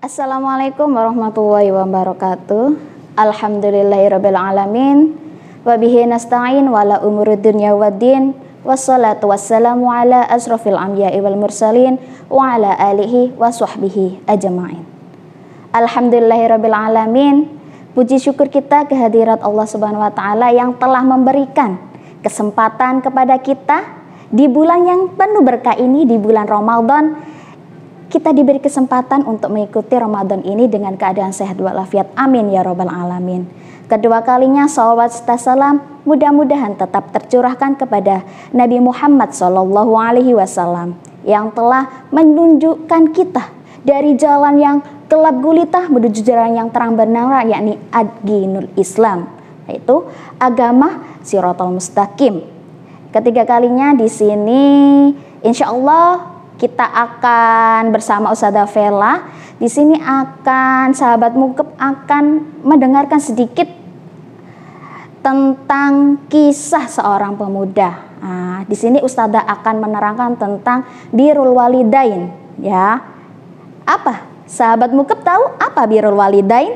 Assalamualaikum warahmatullahi wabarakatuh. Alhamdulillahirabbil alamin. Wa bihi nasta'in wala umuri dunya waddin. Wassalatu wassalamu ala asrofil anbiya'i wal mursalin wa ala alihi wa sahbihi ajma'in. Alhamdulillahirabbil alamin. Puji syukur kita kehadirat Allah Subhanahu wa taala yang telah memberikan kesempatan kepada kita di bulan yang penuh berkah ini, di bulan Ramadan. Kita diberi kesempatan untuk mengikuti Ramadan ini dengan keadaan sehat walafiat. Amin ya robbal alamin. Kedua kalinya salawat serta salam mudah-mudahan tetap tercurahkan kepada Nabi Muhammad SAW yang telah menunjukkan kita dari jalan yang gelap gulita menuju jalan yang terang benderang, yakni ad-dinul Islam, yaitu agama Shiratal Mustaqim. Ketiga kalinya di sini insya Allah kita akan bersama Ustazah Vela. Di sini akan sahabat Mukep akan mendengarkan sedikit tentang kisah seorang pemuda. Di sini Ustazah akan menerangkan tentang birrul walidain. Ya, apa? Sahabat Mukep tahu apa birrul walidain?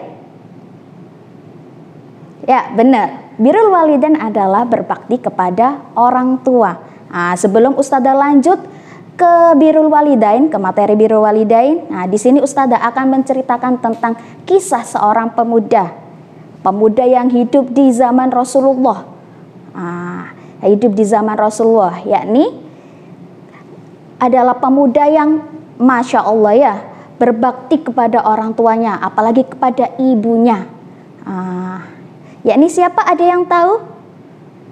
Ya, benar. Birrul walidain adalah berbakti kepada orang tua. Sebelum Ustazah lanjut ke birrul walidain, ke materi birrul walidain. Di sini Ustazah akan menceritakan tentang kisah seorang pemuda yang hidup di zaman Rasulullah. Hidup di zaman Rasulullah, yakni adalah pemuda yang masya Allah ya, berbakti kepada orang tuanya, apalagi kepada ibunya. Yakni siapa, ada yang tahu?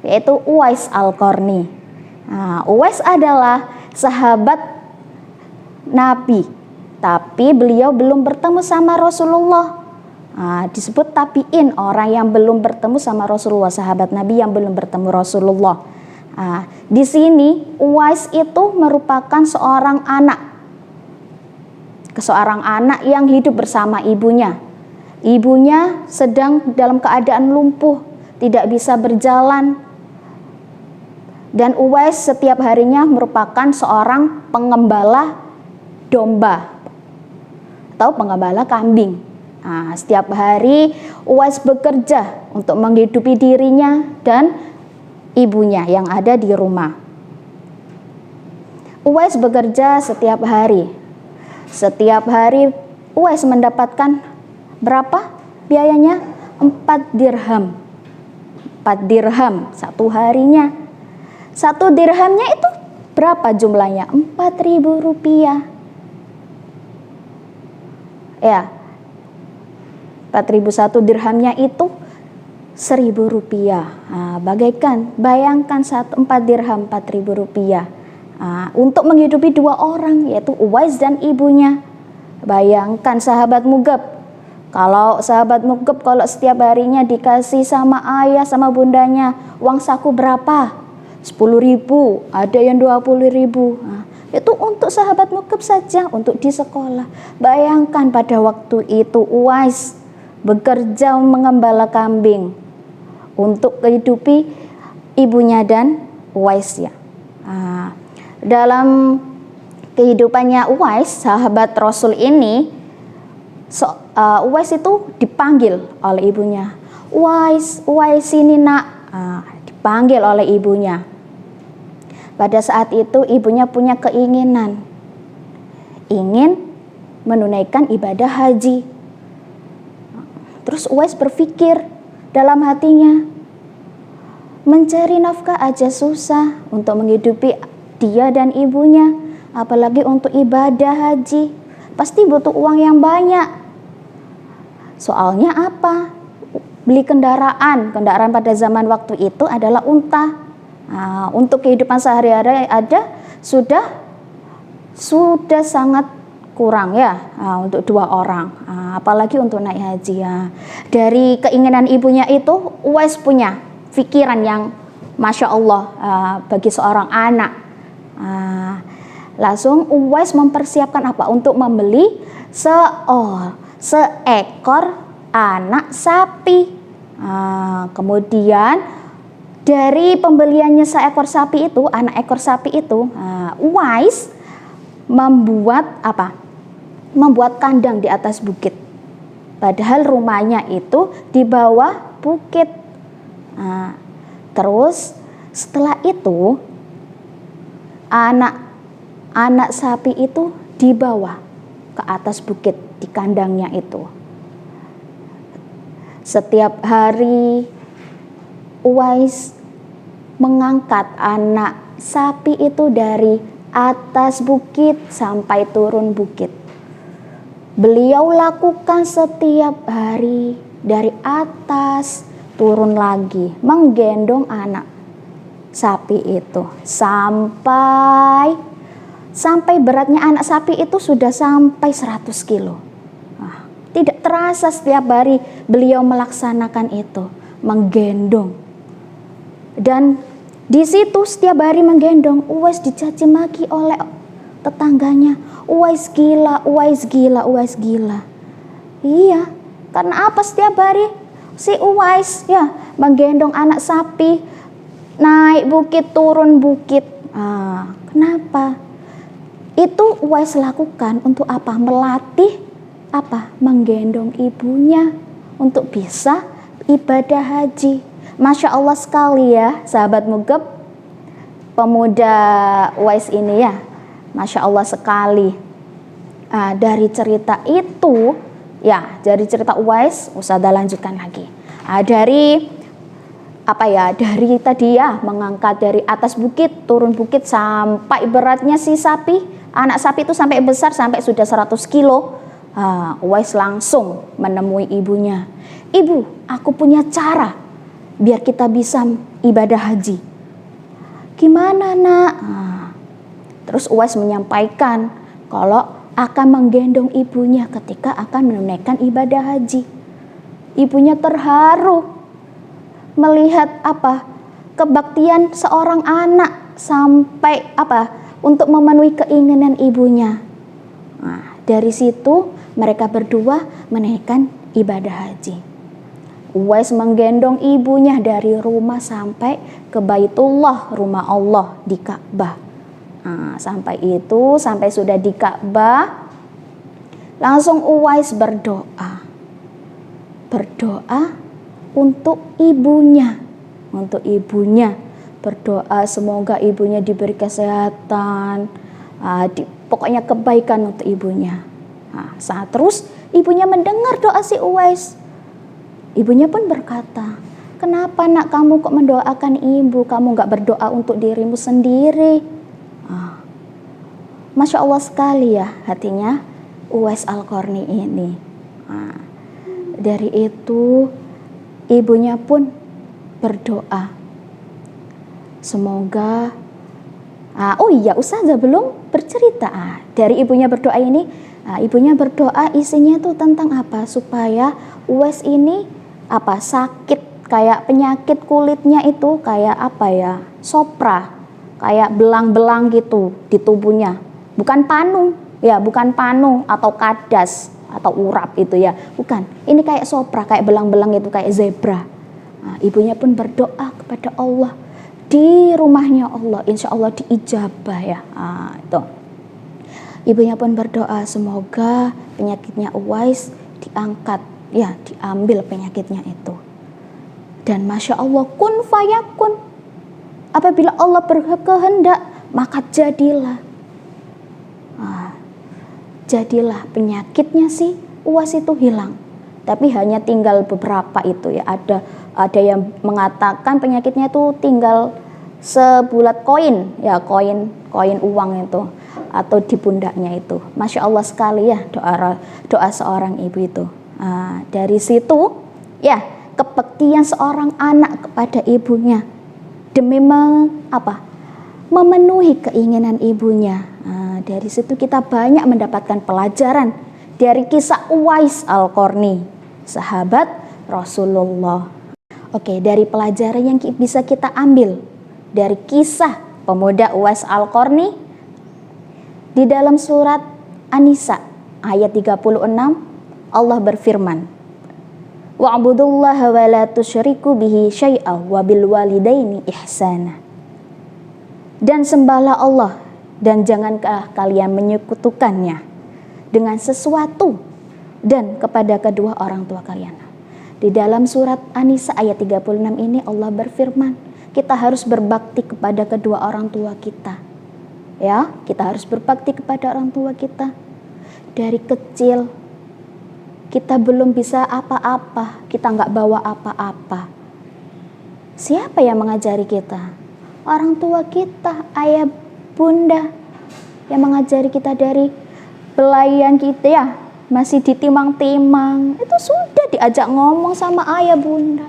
Yaitu Uwais Al-Qarni. Uwais adalah sahabat Nabi, tapi beliau belum bertemu sama Rasulullah. Disebut tabiin, orang yang belum bertemu sama Rasulullah, sahabat Nabi yang belum bertemu Rasulullah. Di sini Uwais itu merupakan seorang anak yang hidup bersama ibunya. Ibunya sedang dalam keadaan lumpuh, tidak bisa berjalan. Dan Uwais setiap harinya merupakan seorang pengembala domba atau pengembala kambing. Setiap hari Uwais bekerja untuk menghidupi dirinya dan ibunya yang ada di rumah. Uwais bekerja setiap hari. Setiap hari Uwais mendapatkan berapa biayanya? 4 dirham. 4 dirham satu harinya. Satu dirhamnya itu berapa jumlahnya? 4.000 rupiah. Ya, 4.000 satu dirhamnya itu 1.000 rupiah. Bayangkan 4 dirham 4.000 rupiah. Untuk menghidupi 2 orang, yaitu Uwais dan ibunya. Bayangkan sahabat Mugab, kalau setiap harinya dikasih sama ayah sama bundanya uang saku berapa? 10.000, ada yang 20.000. Itu untuk sahabat Mukib saja, untuk di sekolah. Bayangkan pada waktu itu Uwais bekerja mengembala kambing untuk kehidupi ibunya dan Uwais ya. Dalam kehidupannya Uwais, sahabat Rasul ini, Uwais itu dipanggil oleh ibunya. Uwais sini nak. Dipanggil oleh ibunya. Pada saat itu ibunya punya keinginan, ingin menunaikan ibadah haji. Terus Uwais berpikir dalam hatinya, mencari nafkah aja susah untuk menghidupi dia dan ibunya, apalagi untuk ibadah haji, pasti butuh uang yang banyak. Soalnya apa? Beli kendaraan pada zaman waktu itu adalah unta. Untuk kehidupan sehari-hari sudah sangat kurang ya, untuk 2 orang, apalagi untuk naik haji ya. Dari keinginan ibunya itu, Uwais punya pikiran yang masya Allah bagi seorang anak. Langsung Uwais mempersiapkan apa? Untuk membeli seekor anak sapi. Kemudian dari pembeliannya seekor sapi itu, anak ekor sapi itu, Uwais membuat apa? membuat kandang di atas bukit. Padahal rumahnya itu di bawah bukit. Nah, terus setelah itu anak sapi itu dibawa ke atas bukit di kandangnya itu. Setiap hari Uwais mengangkat anak sapi itu dari atas bukit sampai turun bukit. Beliau lakukan setiap hari dari atas turun lagi, menggendong anak sapi itu sampai beratnya anak sapi itu sudah sampai 100 kilo. Nah, tidak terasa setiap hari beliau melaksanakan itu, menggendong. Dan di situ setiap hari menggendong, Uwais dicaci maki oleh tetangganya. Uwais gila, Uwais gila, Uwais gila. Iya, karena apa setiap hari si Uwais ya menggendong anak sapi, naik bukit, turun bukit. Kenapa? Itu Uwais lakukan untuk apa? Melatih apa? Menggendong ibunya untuk bisa ibadah haji. Masya Allah sekali ya sahabat Mugab, pemuda Uwais ini ya, Masya Allah sekali. Dari cerita itu ya, dari cerita Uwais, Ustazah lanjutkan lagi. Dari tadi ya, mengangkat dari atas bukit, turun bukit sampai beratnya si sapi, anak sapi itu sampai besar, sampai sudah 100 kilo. Uwais langsung menemui ibunya. Ibu, aku punya cara biar kita bisa ibadah haji. Gimana nak? Terus Uwais menyampaikan kalau akan menggendong ibunya ketika akan menunaikan ibadah haji. Ibunya terharu melihat kebaktian seorang anak sampai untuk memenuhi keinginan ibunya. Dari situ mereka berdua menunaikan ibadah haji. Uwais menggendong ibunya dari rumah sampai ke Baitullah, rumah Allah di Ka'bah. Sampai sudah di Ka'bah, langsung Uwais berdoa untuk ibunya, berdoa semoga ibunya diberi kesehatan, pokoknya kebaikan untuk ibunya. Saat terus ibunya mendengar doa si Uwais, ibunya pun berkata, kenapa nak kamu kok mendoakan ibu, kamu gak berdoa untuk dirimu sendiri? Masya Allah sekali ya hatinya Uwais Al-Qarni ini. Dari itu ibunya pun berdoa, semoga Ustazah belum bercerita. Dari ibunya berdoa ini, ibunya berdoa isinya tuh tentang apa? Supaya Uwais ini sakit, kayak penyakit kulitnya itu kayak sopra, kayak belang-belang gitu di tubuhnya. Bukan panu atau kadas atau urap itu ya, bukan. Ini kayak sopra, kayak belang-belang itu, kayak zebra. Ibunya pun berdoa kepada Allah di rumahnya Allah, insya Allah diijabah ya. Itu. Ibunya pun berdoa semoga penyakitnya Uwais diangkat ya, diambil penyakitnya itu. Dan Masya Allah, kun fayakun, apabila Allah berkehendak maka jadilah penyakitnya si Uwais itu hilang. Tapi hanya tinggal beberapa itu ya, ada yang mengatakan penyakitnya itu tinggal sebulat koin ya, koin uang itu, atau di pundaknya itu. Masya Allah sekali ya doa seorang ibu itu. Dari situ ya, kebaktian seorang anak kepada ibunya demi memenuhi keinginan ibunya. Dari situ kita banyak mendapatkan pelajaran dari kisah Uwais Al-Qarni, sahabat Rasulullah. Oke, dari pelajaran yang bisa kita ambil dari kisah pemuda Uwais Al-Qarni, di dalam surat An-Nisa ayat 36 Allah berfirman, wa'budullaha wa la tusyriku bihi syai'a wa bil walidaini ihsana. Dan sembahlah Allah dan janganlah kalian menyekutukannya, dengan sesuatu dan kepada kedua orang tua kalian. Di dalam surat An-Nisa ayat 36 ini Allah berfirman, kita harus berbakti kepada kedua orang tua kita. Ya, kita harus berbakti kepada orang tua kita. Dari kecil kita belum bisa apa-apa, kita nggak bawa apa-apa. Siapa yang mengajari kita? Orang tua kita, ayah, bunda, yang mengajari kita dari belayan kita ya, masih ditimang-timang, itu sudah diajak ngomong sama ayah bunda.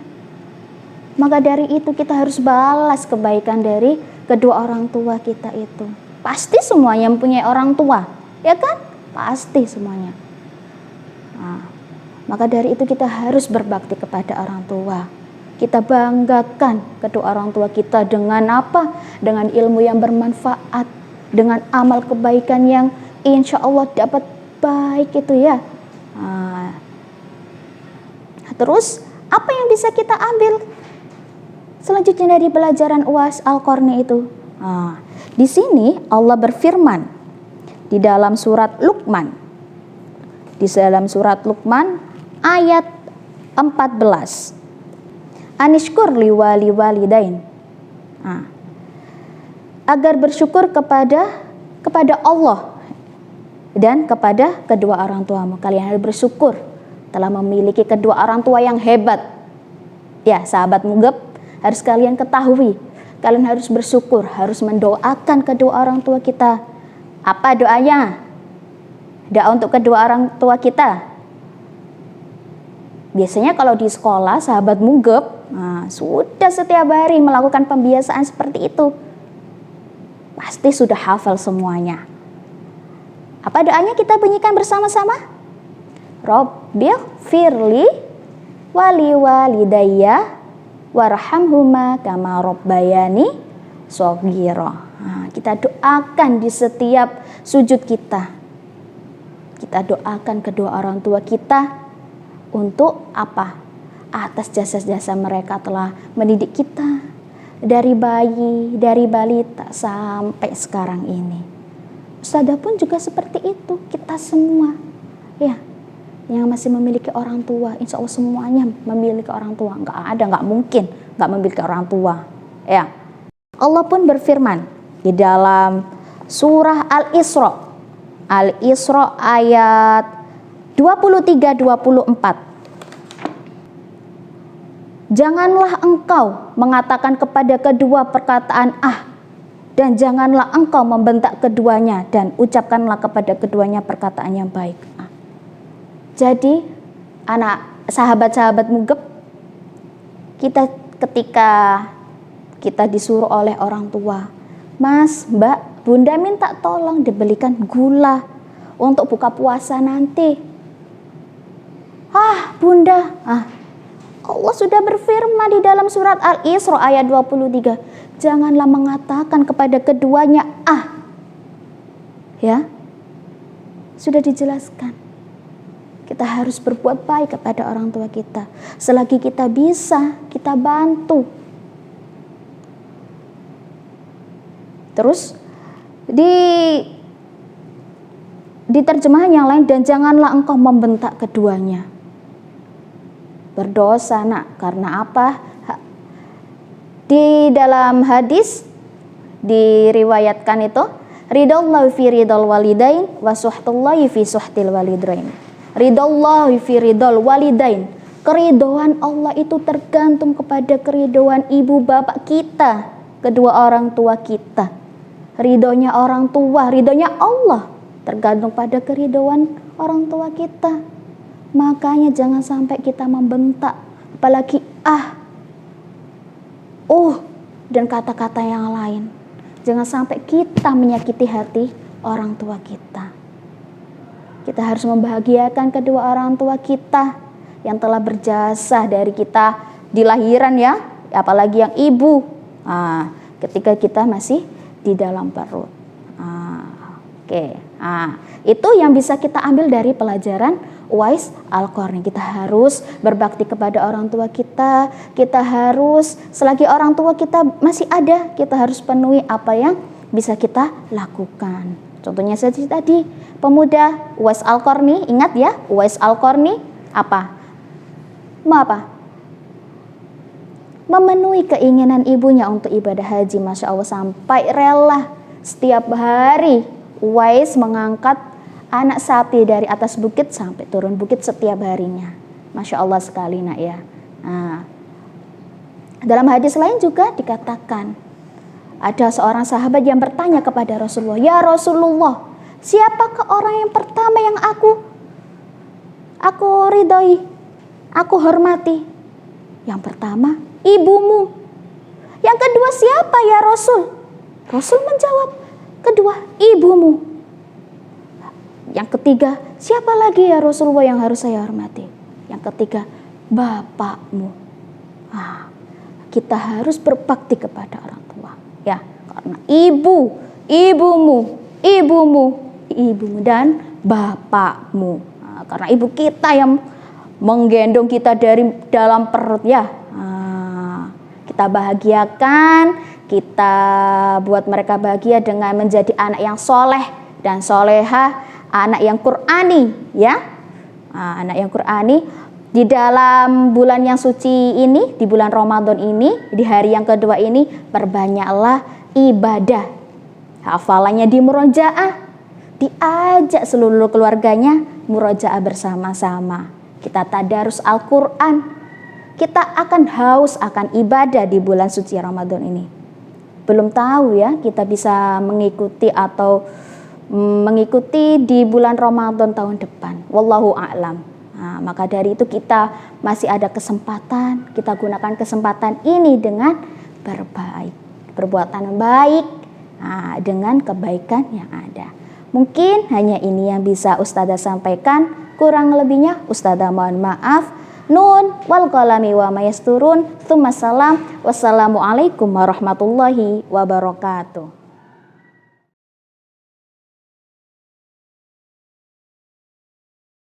Maka dari itu kita harus balas kebaikan dari kedua orang tua kita itu. Pasti semuanya mempunyai orang tua, ya kan? Pasti semuanya. Nah, maka dari itu kita harus berbakti kepada orang tua. Kita banggakan kedua orang tua kita dengan apa? Dengan ilmu yang bermanfaat, dengan amal kebaikan yang insya Allah dapat baik itu ya. Terus apa yang bisa kita ambil selanjutnya dari pelajaran UAS Al-Qarni itu? Di sini Allah berfirman di dalam surat Luqman. Di dalam surat Luqman ayat 14. Anishkur liwali walidain. Agar bersyukur kepada Allah dan kepada kedua orang tuamu. Kalian harus bersyukur telah memiliki kedua orang tua yang hebat. Ya, sahabat Mugab, harus kalian ketahui, kalian harus bersyukur, harus mendoakan kedua orang tua kita. Apa doanya? Doa untuk kedua orang tua kita. Biasanya kalau di sekolah sahabat Mugab, sudah setiap hari melakukan pembiasaan seperti itu. Pasti sudah hafal semuanya. Apa doanya kita bunyikan bersama-sama? Rabbil firli wali walidayya warhamhuma kama rabbayani shaghira. Kita doakan di setiap sujud kita. Kita doakan kedua orang tua kita untuk apa? Atas jasa-jasa mereka telah mendidik kita dari bayi, dari balita sampai sekarang ini. Ustazah pun juga seperti itu, kita semua ya, yang masih memiliki orang tua, insya Allah semuanya memiliki orang tua. Nggak mungkin nggak memiliki orang tua ya. Allah pun berfirman di dalam surah Al-Isra ayat 23-24. Janganlah engkau mengatakan kepada kedua perkataan dan janganlah engkau membentak keduanya dan ucapkanlah kepada keduanya perkataan yang baik. Jadi sahabat-sahabat Mugab, kita ketika kita disuruh oleh orang tua, Mas, Mbak, Bunda minta tolong dibelikan gula untuk buka puasa nanti. Bunda, Allah sudah berfirman di dalam surat Al-Isra ayat 23, janganlah mengatakan kepada keduanya ya, sudah dijelaskan. Kita harus berbuat baik kepada orang tua kita. Selagi kita bisa, kita bantu. Terus di terjemahan yang lain, dan janganlah engkau membentak keduanya. Berdosa nak, karena apa? Di dalam hadis diriwayatkan itu, ridallahu fi ridal walidain wa suhtullahi fi suhtil walidain. Ridallahu fi ridal walidain. Keridhaan Allah itu tergantung kepada keridhaan ibu bapak kita, kedua orang tua kita. Ridhonya orang tua, ridhonya Allah tergantung pada keridhaan orang tua kita. Makanya jangan sampai kita membentak, apalagi dan kata-kata yang lain. Jangan sampai kita menyakiti hati orang tua kita. Kita harus membahagiakan kedua orang tua kita yang telah berjasa dari kita di lahiran ya, apalagi yang ibu. Ketika kita masih di dalam perut. Itu yang bisa kita ambil dari pelajaran UAS Al-Qarni. Kita harus berbakti kepada orang tua kita. Kita harus, selagi orang tua kita masih ada, kita harus penuhi apa yang bisa kita lakukan. Contohnya saja tadi pemuda Uwais Al-Qarni, ingat ya, Uwais Al-Qarni apa? Memenuhi keinginan ibunya untuk ibadah haji, Masya Allah, sampai rela setiap hari Uwais mengangkat anak sapi dari atas bukit sampai turun bukit setiap harinya. Masya Allah sekali nak ya. Nah, dalam hadis lain juga dikatakan ada seorang sahabat yang bertanya kepada Rasulullah, "Ya Rasulullah, siapakah orang yang pertama yang aku ridhoi, aku hormati?" Yang pertama, ibumu. Yang kedua siapa ya Rasul? Rasul menjawab, kedua ibumu. Yang ketiga, siapa lagi ya Rasulullah yang harus saya hormati? Yang ketiga, bapakmu. Kita harus berbakti kepada orang tua, ya, karena ibumu dan bapakmu. Karena ibu kita yang menggendong kita dari dalam perut, ya. Kita bahagiakan, kita buat mereka bahagia dengan menjadi anak yang soleh dan solehah, anak yang Qur'ani, ya, anak yang Qur'ani. Di dalam bulan yang suci ini, di bulan Ramadan ini, di hari yang kedua ini, perbanyaklah ibadah. Hafalannya di murojaah, diajak seluruh keluarganya murojaah bersama-sama. Kita tadarus Al-Quran, kita akan haus akan ibadah di bulan suci Ramadan ini. Belum tahu ya, kita bisa mengikuti atau mengikuti di bulan Ramadan tahun depan. Wallahu a'lam. Maka dari itu kita masih ada kesempatan, kita gunakan kesempatan ini dengan berbaik, perbuatan baik, dengan kebaikan yang ada. Mungkin hanya ini yang bisa Ustazah sampaikan, kurang lebihnya Ustazah mohon maaf. Nun wal qalami wa mayasturun. Tsumma salam. Wassalamualaikum warahmatullahi wabarakatuh.